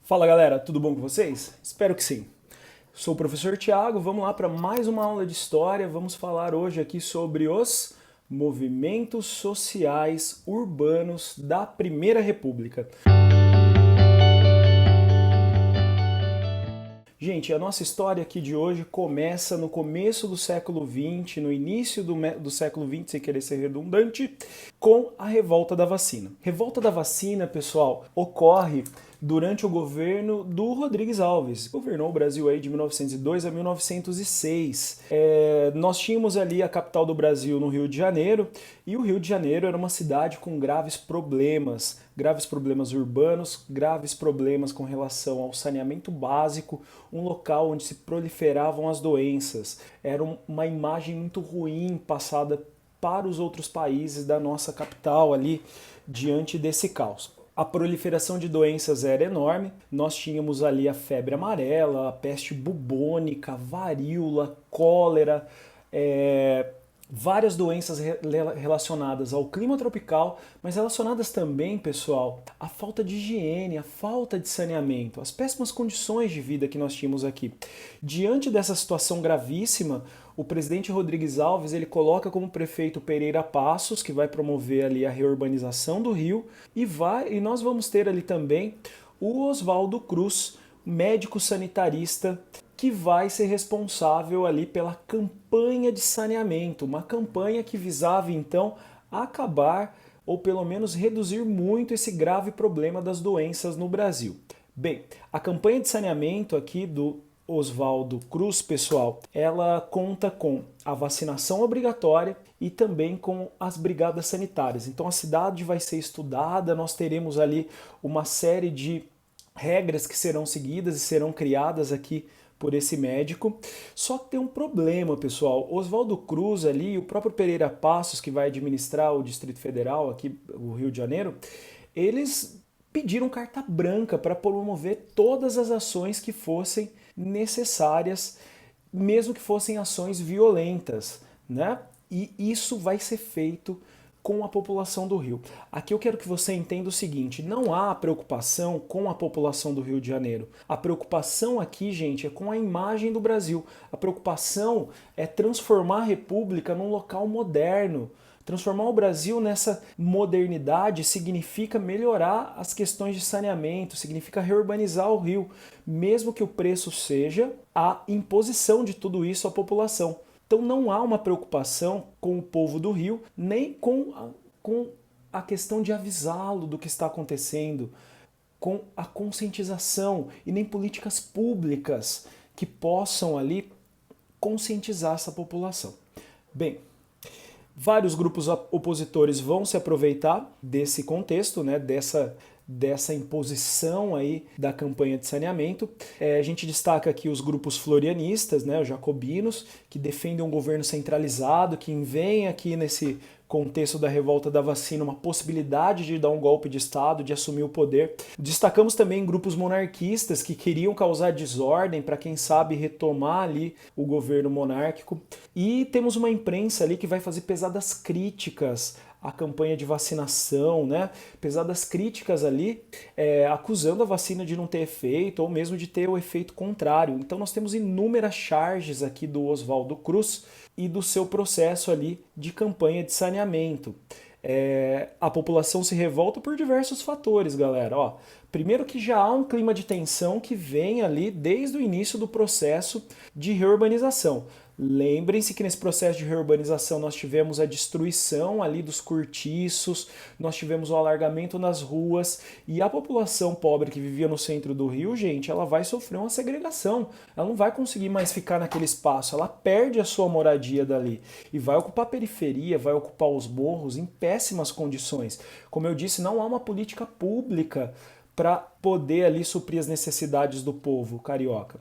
Fala galera, tudo bom com vocês? Espero que sim. Sou o professor Tiago, vamos lá para mais uma aula de história. Vamos falar hoje aqui sobre os movimentos sociais urbanos da Primeira República. Gente, a nossa história aqui de hoje começa no começo do século XX, no início do século XX, sem querer ser redundante, com a Revolta da Vacina. Revolta da Vacina, pessoal, ocorre durante o governo do Rodrigues Alves. Governou o Brasil aí de 1902 a 1906. Nós tínhamos ali a capital do Brasil no Rio de Janeiro, e o Rio de Janeiro era uma cidade com graves problemas urbanos, graves problemas com relação ao saneamento básico, um local onde se proliferavam as doenças. Era uma imagem muito ruim passada para os outros países da nossa capital ali diante desse caos. A proliferação de doenças era enorme. Nós tínhamos ali a febre amarela, a peste bubônica, varíola, cólera, várias doenças relacionadas ao clima tropical, mas relacionadas também, pessoal, à falta de higiene, à falta de saneamento, às péssimas condições de vida que nós tínhamos aqui. Diante dessa situação gravíssima, o presidente Rodrigues Alves ele coloca como prefeito Pereira Passos, que vai promover ali a reurbanização do Rio, e nós vamos ter ali também o Oswaldo Cruz, médico sanitarista, que vai ser responsável ali pela campanha de saneamento, uma campanha que visava então acabar ou pelo menos reduzir muito esse grave problema das doenças no Brasil. Bem, a campanha de saneamento aqui do Oswaldo Cruz, pessoal, ela conta com a vacinação obrigatória e também com as brigadas sanitárias. Então a cidade vai ser estudada, nós teremos ali uma série de regras que serão seguidas e serão criadas aqui por esse médico. Só que tem um problema, pessoal. Oswaldo Cruz ali, o próprio Pereira Passos, que vai administrar o Distrito Federal, aqui o Rio de Janeiro, eles pediram carta branca para promover todas as ações que fossem necessárias, mesmo que fossem ações violentas, né? E isso vai ser feito com a população do Rio. Aqui eu quero que você entenda o seguinte, não há preocupação com a população do Rio de Janeiro. A preocupação aqui, gente, é com a imagem do Brasil. A preocupação é transformar a República num local moderno. Transformar o Brasil nessa modernidade significa melhorar as questões de saneamento, significa reurbanizar o Rio, mesmo que o preço seja a imposição de tudo isso à população. Então não há uma preocupação com o povo do Rio, nem com a questão de avisá-lo do que está acontecendo, com a conscientização e nem políticas públicas que possam ali conscientizar essa população. Bem, vários grupos opositores vão se aproveitar desse contexto, né, dessa imposição aí da campanha de saneamento. A gente destaca aqui os grupos florianistas, né, os jacobinos, que defendem um governo centralizado, que veem aqui nesse contexto da revolta da vacina uma possibilidade de dar um golpe de Estado, de assumir o poder. Destacamos também grupos monarquistas que queriam causar desordem para, quem sabe, retomar ali o governo monárquico. E temos uma imprensa ali que vai fazer pesadas críticas à campanha de vacinação, né? Pesadas críticas ali, acusando a vacina de não ter efeito ou mesmo de ter o efeito contrário. Então nós temos inúmeras charges aqui do Oswaldo Cruz e do seu processo ali de campanha de saneamento. A população se revolta por diversos fatores, galera. Ó, primeiro que já há um clima de tensão que vem ali desde o início do processo de reurbanização. Lembrem-se que nesse processo de reurbanização nós tivemos a destruição ali dos cortiços, nós tivemos o alargamento nas ruas e a população pobre que vivia no centro do Rio, gente, ela vai sofrer uma segregação. Ela não vai conseguir mais ficar naquele espaço, ela perde a sua moradia dali e vai ocupar a periferia, vai ocupar os morros em péssimas condições. Como eu disse, não há uma política pública para poder ali suprir as necessidades do povo carioca.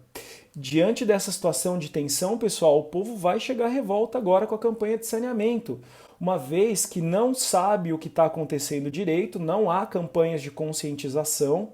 Diante dessa situação de tensão, pessoal, o povo vai chegar à revolta agora com a campanha de saneamento. uma vez que não sabe o que está acontecendo direito, não há campanhas de conscientização,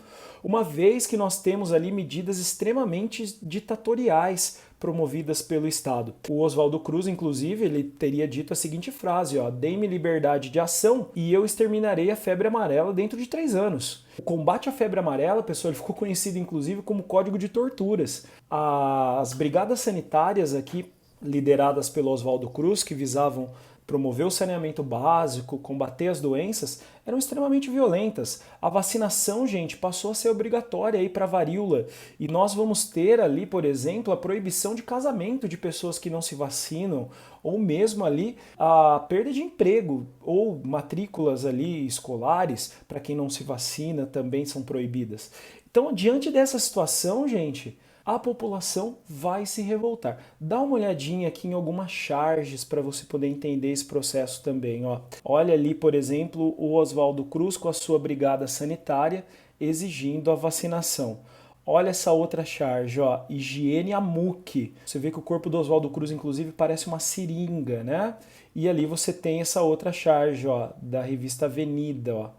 uma vez que nós temos ali medidas extremamente ditatoriais promovidas pelo Estado. O Oswaldo Cruz, inclusive, ele teria dito a seguinte frase, ó: "Dê-me liberdade de ação e eu exterminarei a febre amarela dentro de 3 anos." O combate à febre amarela, pessoal, ele ficou conhecido inclusive como Código de Torturas. As brigadas sanitárias aqui, lideradas pelo Oswaldo Cruz, que visavam promover o saneamento básico, combater as doenças, eram extremamente violentas. A vacinação, gente, passou a ser obrigatória aí para a varíola. E nós vamos ter ali, por exemplo, a proibição de casamento de pessoas que não se vacinam, ou mesmo ali a perda de emprego, ou matrículas ali escolares para quem não se vacina também são proibidas. Então, diante dessa situação, gente, a população vai se revoltar. Dá uma olhadinha aqui em algumas charges para você poder entender esse processo também. Ó. Olha ali, por exemplo, o Oswaldo Cruz com a sua brigada sanitária exigindo a vacinação. Olha essa outra charge, ó, higiene a muque. Você vê que o corpo do Oswaldo Cruz, inclusive, parece uma seringa, né? E ali você tem essa outra charge, ó, da revista Avenida, ó,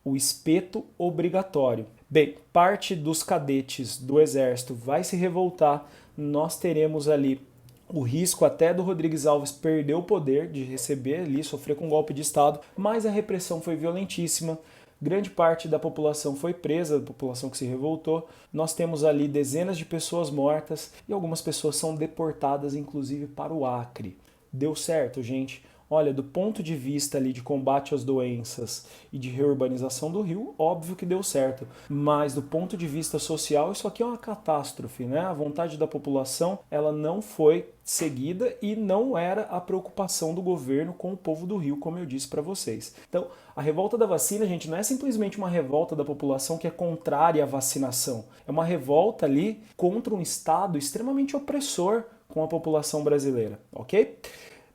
o espeto obrigatório. Bem, parte dos cadetes do Exército vai se revoltar, nós teremos ali o risco até do Rodrigues Alves perder o poder de receber ali, sofrer com um golpe de Estado, mas a repressão foi violentíssima, grande parte da população foi presa, da população que se revoltou, nós temos ali dezenas de pessoas mortas e algumas pessoas são deportadas, inclusive para o Acre. Deu certo, gente? Olha, do ponto de vista ali de combate às doenças e de reurbanização do Rio, óbvio que deu certo. Mas do ponto de vista social, isso aqui é uma catástrofe, né? A vontade da população, ela não foi seguida e não era a preocupação do governo com o povo do Rio, como eu disse para vocês. Então, a revolta da vacina, gente, não é simplesmente uma revolta da população que é contrária à vacinação. É uma revolta ali contra um Estado extremamente opressor com a população brasileira, ok?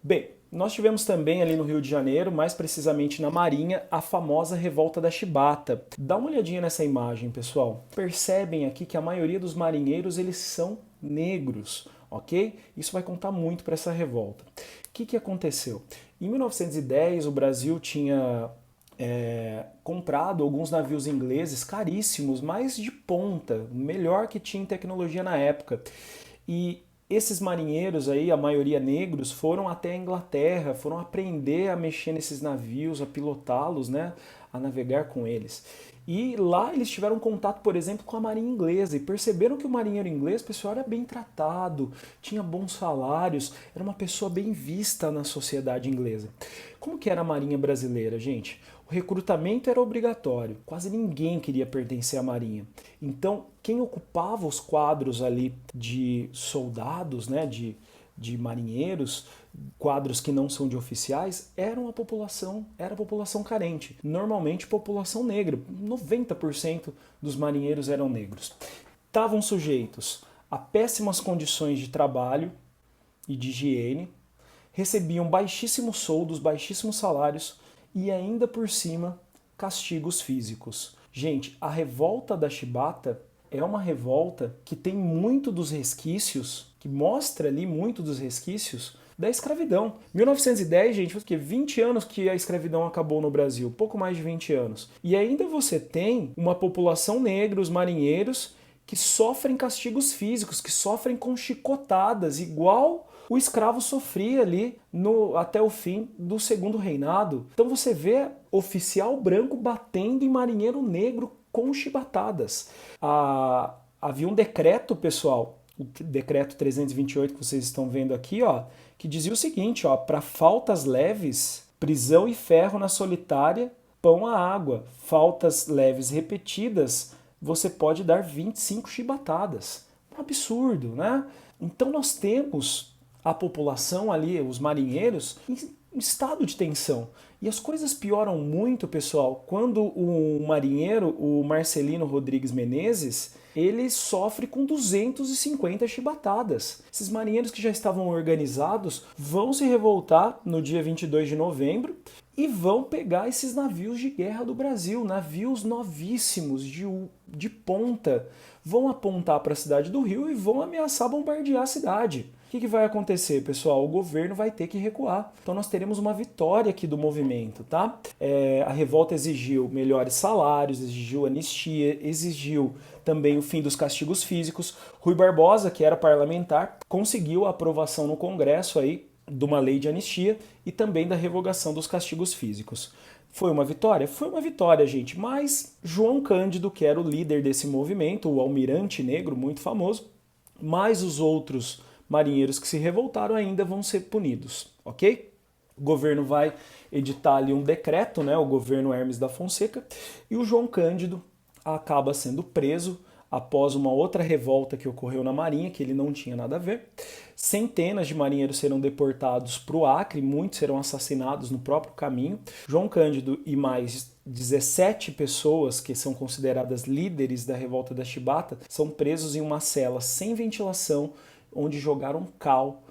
Bem, nós tivemos também ali no Rio de Janeiro, mais precisamente na Marinha, a famosa revolta da Chibata. Dá uma olhadinha nessa imagem, pessoal. Percebem aqui que a maioria dos marinheiros eles são negros, ok? Isso vai contar muito para essa revolta. O que aconteceu? Em 1910, o Brasil tinha comprado alguns navios ingleses caríssimos, mas de ponta, melhor que tinha em tecnologia na época. E esses marinheiros aí, a maioria negros, foram até a Inglaterra, foram aprender a mexer nesses navios, a pilotá-los, né, a navegar com eles. E lá eles tiveram contato, por exemplo, com a marinha inglesa e perceberam que o marinheiro inglês, pessoal, era bem tratado, tinha bons salários, era uma pessoa bem vista na sociedade inglesa. Como que era a marinha brasileira, gente? O recrutamento era obrigatório, quase ninguém queria pertencer à marinha. Então, quem ocupava os quadros ali de soldados, né, de marinheiros, quadros que não são de oficiais, era a população carente. Normalmente população negra, 90% dos marinheiros eram negros. Estavam sujeitos a péssimas condições de trabalho e de higiene, recebiam baixíssimos soldos, baixíssimos salários e ainda por cima castigos físicos. Gente, a revolta da Chibata é uma revolta que tem muito dos resquícios, que mostra ali muito dos resquícios da escravidão. 1910, gente, porque 20 anos que a escravidão acabou no Brasil, pouco mais de 20 anos. E ainda você tem uma população negra, os marinheiros, que sofrem castigos físicos, que sofrem com chicotadas, igual o escravo sofria ali até o fim do Segundo Reinado. Então você vê oficial branco batendo em marinheiro negro com chibatadas. Havia um decreto, pessoal, o decreto 328 que vocês estão vendo aqui, ó, que dizia o seguinte, ó, para faltas leves, prisão e ferro na solitária, pão à água. Faltas leves repetidas, você pode dar 25 chibatadas. Um absurdo, né? Então nós temos a população ali, os marinheiros, em estado de tensão. E as coisas pioram muito, pessoal, quando o marinheiro, o Marcelino Rodrigues Menezes, ele sofre com 250 chibatadas. Esses marinheiros que já estavam organizados vão se revoltar no dia 22 de novembro e vão pegar esses navios de guerra do Brasil, navios novíssimos, de de ponta vão apontar para a cidade do Rio e vão ameaçar bombardear a cidade. O que vai acontecer, pessoal? O governo vai ter que recuar. Então nós teremos uma vitória aqui do movimento, tá? A revolta exigiu melhores salários, exigiu anistia, exigiu também o fim dos castigos físicos. Rui Barbosa, que era parlamentar, conseguiu a aprovação no Congresso aí de uma lei de anistia e também da revogação dos castigos físicos. Foi uma vitória? Foi uma vitória, gente, mas João Cândido, que era o líder desse movimento, o almirante negro, muito famoso, mais os outros marinheiros que se revoltaram ainda vão ser punidos, ok? O governo vai editar ali um decreto, né, o governo Hermes da Fonseca, e o João Cândido acaba sendo preso após uma outra revolta que ocorreu na Marinha, que ele não tinha nada a ver. Centenas de marinheiros serão deportados para o Acre, muitos serão assassinados no próprio caminho. João Cândido e mais 17 pessoas que são consideradas líderes da revolta da Chibata são presos em uma cela sem ventilação, onde jogaram cal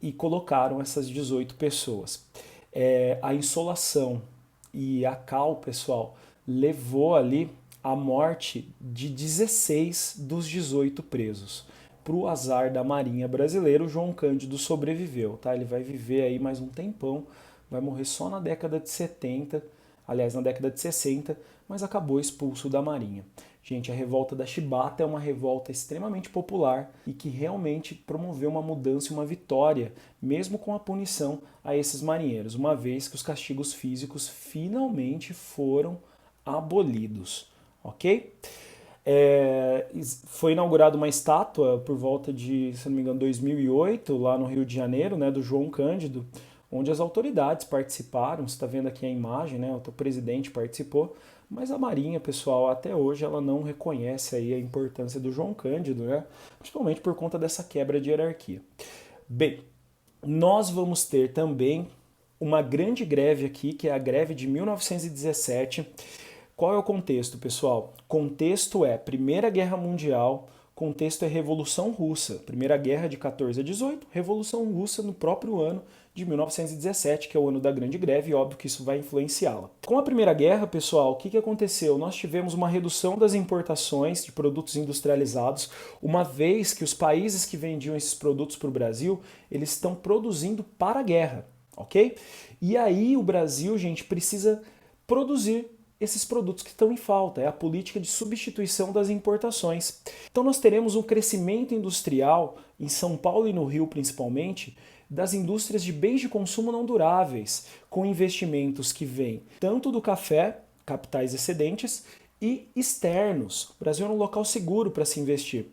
e colocaram essas 18 pessoas. A insolação e a cal, pessoal, levou ali a morte de 16 dos 18 presos. Para o azar da Marinha brasileira, o João Cândido sobreviveu, tá? Ele vai viver aí mais um tempão, vai morrer só na década de 70, aliás, na década de 60, mas acabou expulso da Marinha. Gente, a revolta da Chibata é uma revolta extremamente popular e que realmente promoveu uma mudança e uma vitória, mesmo com a punição a esses marinheiros, uma vez que os castigos físicos finalmente foram abolidos. Ok? Foi inaugurada uma estátua por volta de, se não me engano, 2008, lá no Rio de Janeiro, né, do João Cândido, onde as autoridades participaram. Você está vendo aqui a imagem, né, o presidente participou, mas a Marinha, pessoal, até hoje ela não reconhece aí a importância do João Cândido, né, principalmente por conta dessa quebra de hierarquia. Bem, nós vamos ter também uma grande greve aqui, que é a greve de 1917. Qual é o contexto, pessoal? Contexto é Primeira Guerra Mundial, contexto é Revolução Russa. Primeira Guerra de 14 a 18, Revolução Russa no próprio ano de 1917, que é o ano da Grande Greve, e óbvio que isso vai influenciá-la. Com a Primeira Guerra, pessoal, o que aconteceu? Nós tivemos uma redução das importações de produtos industrializados, uma vez que os países que vendiam esses produtos para o Brasil, eles estão produzindo para a guerra, ok? E aí o Brasil, gente, precisa produzir esses produtos que estão em falta, é a política de substituição das importações. Então nós teremos um crescimento industrial em São Paulo e no Rio principalmente, das indústrias de bens de consumo não duráveis, com investimentos que vêm tanto do café, capitais excedentes, e externos. O Brasil é um local seguro para se investir.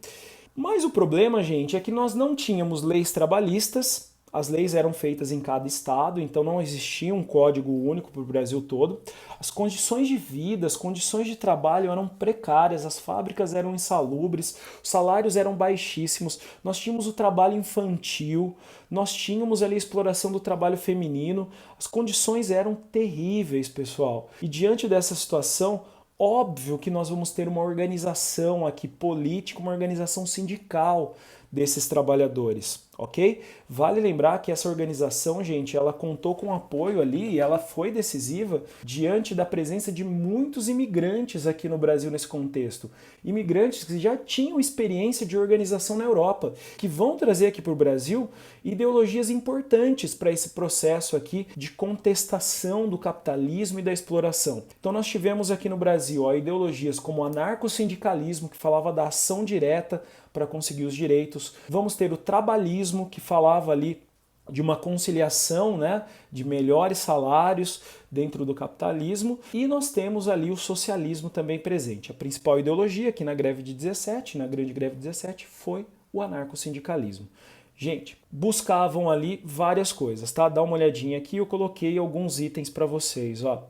Mas o problema, gente, é que nós não tínhamos leis trabalhistas. As leis eram feitas em cada estado, então não existia um código único para o Brasil todo. As condições de vida, as condições de trabalho eram precárias, as fábricas eram insalubres, os salários eram baixíssimos, nós tínhamos o trabalho infantil, nós tínhamos ali a exploração do trabalho feminino, as condições eram terríveis, pessoal. E diante dessa situação, óbvio que nós vamos ter uma organização aqui política, uma organização sindical desses trabalhadores, ok? Vale lembrar que essa organização, gente, ela contou com apoio ali e ela foi decisiva diante da presença de muitos imigrantes aqui no Brasil nesse contexto. Imigrantes que já tinham experiência de organização na Europa, que vão trazer aqui para o Brasil ideologias importantes para esse processo aqui de contestação do capitalismo e da exploração. Então nós tivemos aqui no Brasil ideologias como o anarcossindicalismo, que falava da ação direta para conseguir os direitos. Vamos ter o trabalhismo, que falava ali de uma conciliação, né, de melhores salários dentro do capitalismo, e nós temos ali o socialismo também presente. A principal ideologia aqui na greve de 17, na grande greve de 17, foi o anarcossindicalismo. Gente, buscavam ali várias coisas, tá? Dá uma olhadinha aqui, eu coloquei alguns itens para vocês, ó.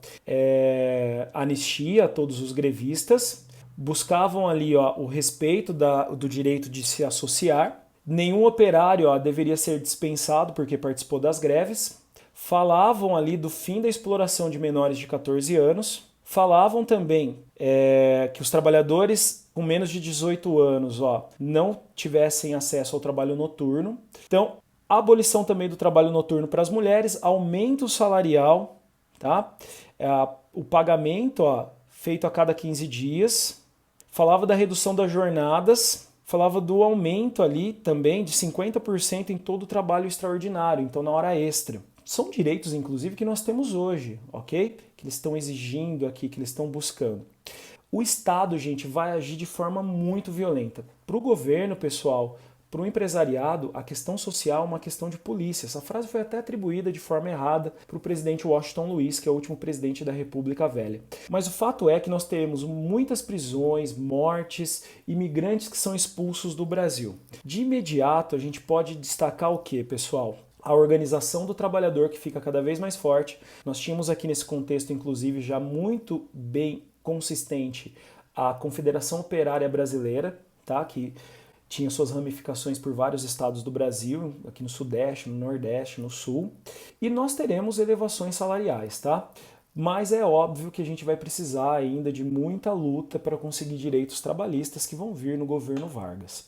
Anistia a todos os grevistas, buscavam ali, ó, o respeito do direito de se associar. Nenhum operário, ó, deveria ser dispensado porque participou das greves. Falavam ali do fim da exploração de menores de 14 anos. Falavam também que os trabalhadores com menos de 18 anos, ó, não tivessem acesso ao trabalho noturno. Então, abolição também do trabalho noturno para as mulheres, aumento salarial, tá? O pagamento, ó, feito a cada 15 dias. Falava da redução das jornadas, falava do aumento ali também de 50% em todo o trabalho extraordinário, então na hora extra. São direitos, inclusive, que nós temos hoje, ok? Que eles estão exigindo aqui, que eles estão buscando. O Estado, gente, vai agir de forma muito violenta. Para o governo, pessoal, para o empresariado, a questão social é uma questão de polícia. Essa frase foi até atribuída de forma errada para o presidente Washington Luiz, que é o último presidente da República Velha. Mas o fato é que nós temos muitas prisões, mortes, imigrantes que são expulsos do Brasil. De imediato, a gente pode destacar o que, pessoal? A organização do trabalhador que fica cada vez mais forte. Nós tínhamos aqui nesse contexto, inclusive, já muito bem consistente a Confederação Operária Brasileira, tá? Que tinha suas ramificações por vários estados do Brasil, aqui no Sudeste, no Nordeste, no Sul. E nós teremos elevações salariais, tá? Mas é óbvio que a gente vai precisar ainda de muita luta para conseguir direitos trabalhistas que vão vir no governo Vargas.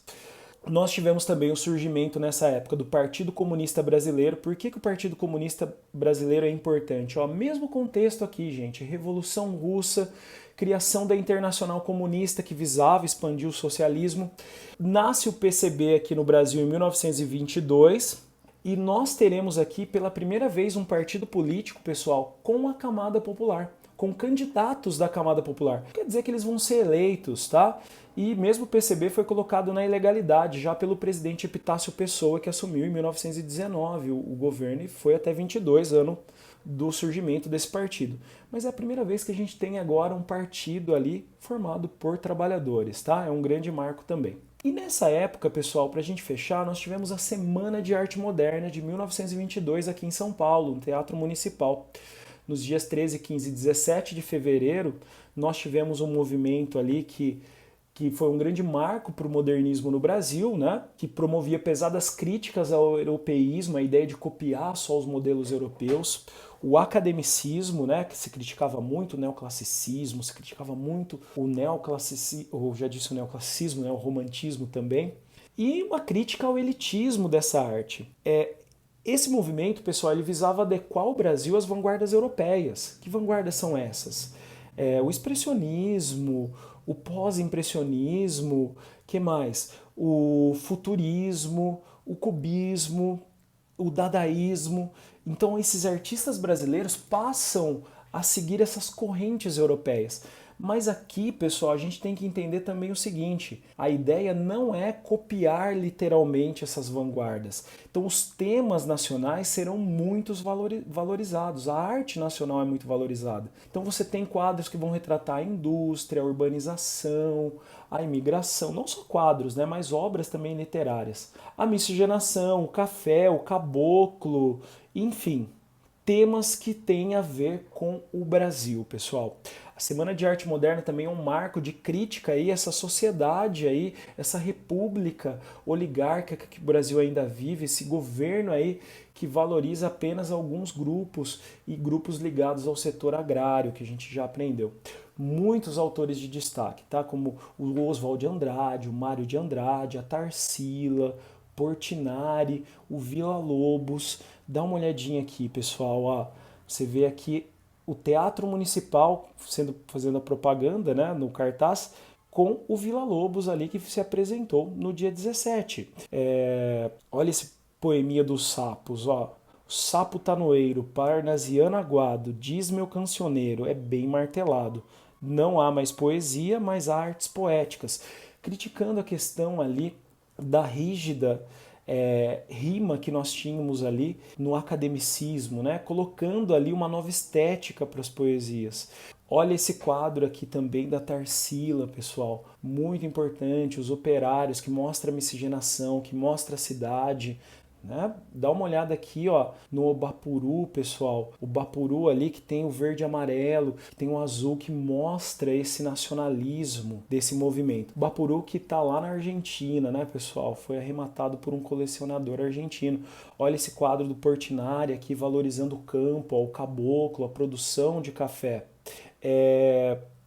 Nós tivemos também o surgimento nessa época do Partido Comunista Brasileiro. Por que o Partido Comunista Brasileiro é importante? Ó, mesmo contexto aqui, gente, Revolução Russa, criação da Internacional Comunista que visava expandir o socialismo. Nasce o PCB aqui no Brasil em 1922 e nós teremos aqui pela primeira vez um partido político, pessoal, com a camada popular, com candidatos da camada popular. Quer dizer que eles vão ser eleitos, tá? E mesmo o PCB foi colocado na ilegalidade já pelo presidente Epitácio Pessoa, que assumiu em 1919 o governo e foi até 22 anos do surgimento desse partido. Mas é a primeira vez que a gente tem agora um partido ali formado por trabalhadores, tá? É um grande marco também. E nessa época, pessoal, para a gente fechar, nós tivemos a Semana de Arte Moderna de 1922 aqui em São Paulo, no Teatro Municipal. Nos dias 13, 15 e 17 de fevereiro, nós tivemos um movimento ali que foi um grande marco para o modernismo no Brasil, né? Que promovia pesadas críticas ao europeísmo, a ideia de copiar só os modelos europeus, o academicismo, né? Que se criticava muito o neoclassicismo, se criticava muito o neoclassicismo, ou já disse o neoclassicismo, né? O romantismo também, e uma crítica ao elitismo dessa arte. Esse movimento, pessoal, ele visava adequar o Brasil às vanguardas europeias. Que vanguardas são essas? O expressionismo, o pós-impressionismo, que mais? O futurismo, o cubismo, o dadaísmo. Então esses artistas brasileiros passam a seguir essas correntes europeias. Mas aqui, pessoal, a gente tem que entender também o seguinte: a ideia não é copiar literalmente essas vanguardas. Então, os temas nacionais serão muito valorizados, a arte nacional é muito valorizada. Então, você tem quadros que vão retratar a indústria, a urbanização, a imigração, não só quadros, né, mas obras também literárias. A miscigenação, o café, o caboclo, enfim, temas que têm a ver com o Brasil, pessoal. A Semana de Arte Moderna também é um marco de crítica aí a essa sociedade aí, essa república oligárquica que o Brasil ainda vive, esse governo aí que valoriza apenas alguns grupos e grupos ligados ao setor agrário, que a gente já aprendeu. Muitos autores de destaque, tá? Como o Oswald de Andrade, o Mário de Andrade, a Tarsila, Portinari, o Villa-Lobos. Dá uma olhadinha aqui, pessoal, ó. Você vê aqui o Teatro Municipal fazendo a propaganda, né, no cartaz, com o Villa-Lobos ali que se apresentou no dia 17. Olha esse poeminha dos sapos, ó. O sapo tanoeiro, parnasiano aguado, diz meu cancioneiro, é bem martelado. Não há mais poesia, mas há artes poéticas. Criticando a questão ali da rígida rima que nós tínhamos ali no academicismo, né? Colocando ali uma nova estética para as poesias. Olha esse quadro aqui também da Tarsila, pessoal, muito importante, os operários, que mostra a miscigenação, que mostra a cidade, né? Dá uma olhada aqui, ó, no Obapuru, pessoal. O Bapuru ali que tem o verde e amarelo, que tem o azul, que mostra esse nacionalismo desse movimento. O Bapuru que está lá na Argentina, né, pessoal? Foi arrematado por um colecionador argentino. Olha esse quadro do Portinari aqui valorizando o campo, ó, o caboclo, a produção de café.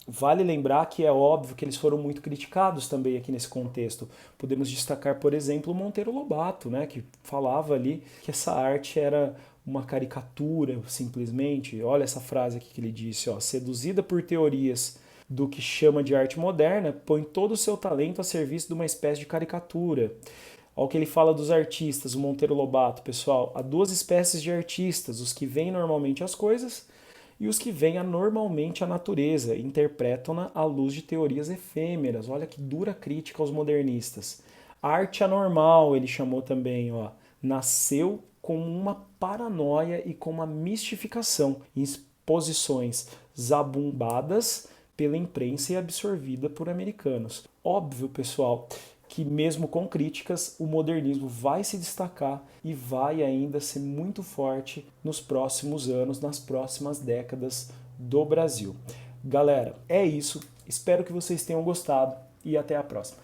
Vale lembrar que é óbvio que eles foram muito criticados também aqui nesse contexto. Podemos destacar, por exemplo, o Monteiro Lobato, né, que falava ali que essa arte era uma caricatura, simplesmente. Olha essa frase aqui que ele disse, ó, seduzida por teorias do que chama de arte moderna, põe todo o seu talento a serviço de uma espécie de caricatura. Olha o que ele fala dos artistas, o Monteiro Lobato, pessoal. Há duas espécies de artistas, os que veem normalmente as coisas e os que veem anormalmente a natureza, e interpretam-na à luz de teorias efêmeras. Olha que dura crítica aos modernistas. Arte anormal, ele chamou também, ó, nasceu com uma paranoia e com uma mistificação, em exposições zabumbadas pela imprensa e absorvida por americanos. Óbvio, pessoal, que mesmo com críticas, o modernismo vai se destacar e vai ainda ser muito forte nos próximos anos, nas próximas décadas do Brasil. Galera, é isso. Espero que vocês tenham gostado e até a próxima.